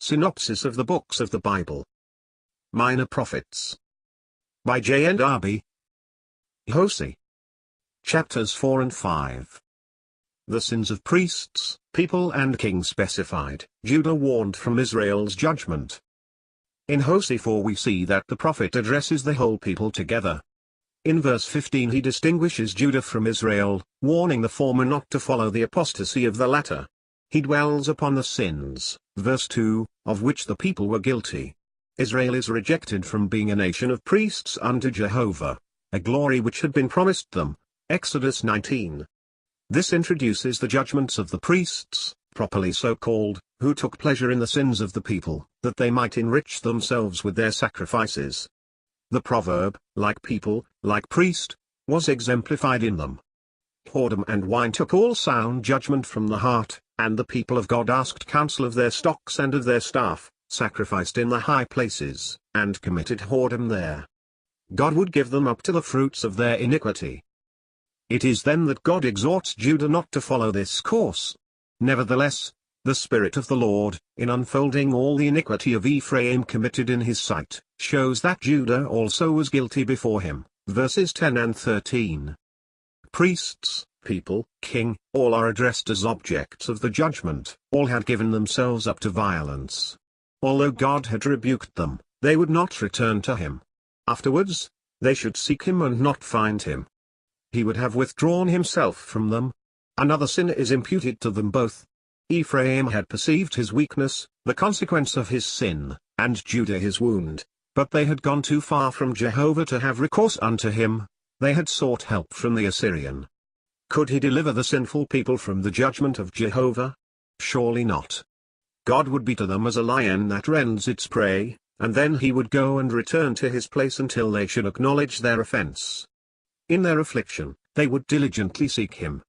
Synopsis of the Books of the Bible. Minor Prophets. By JND Darby. Hosea. Chapters 4 and 5. The sins of priests, people and kings specified. Judah warned from Israel's judgment. In Hosea 4 we see that the prophet addresses the whole people together. In verse 15 he distinguishes Judah from Israel, warning the former not to follow the apostasy of the latter. He dwells upon the sins, verse 2, of which the people were guilty. Israel is rejected from being a nation of priests unto Jehovah, a glory which had been promised them. Exodus 19. This introduces the judgments of the priests, properly so called, who took pleasure in the sins of the people, that they might enrich themselves with their sacrifices. The proverb, like people, like priest, was exemplified in them. Whoredom and wine took all sound judgment from the heart, and the people of God asked counsel of their stocks and of their staff, sacrificed in the high places, and committed whoredom there. God would give them up to the fruits of their iniquity. It is then that God exhorts Judah not to follow this course. Nevertheless, the Spirit of the Lord, in unfolding all the iniquity of Ephraim committed in his sight, shows that Judah also was guilty before him, verses 10 and 13. Priests, people, king, all are addressed as objects of the judgment. All had given themselves up to violence. Although God had rebuked them, they would not return to him. Afterwards, they should seek him and not find him. He would have withdrawn himself from them. Another sin is imputed to them both. Ephraim had perceived his weakness, the consequence of his sin, and Judah his wound, but they had gone too far from Jehovah to have recourse unto him. They had sought help from the Assyrian. Could he deliver the sinful people from the judgment of Jehovah? Surely not. God would be to them as a lion that rends its prey, and then he would go and return to his place until they should acknowledge their offense. In their affliction, they would diligently seek him,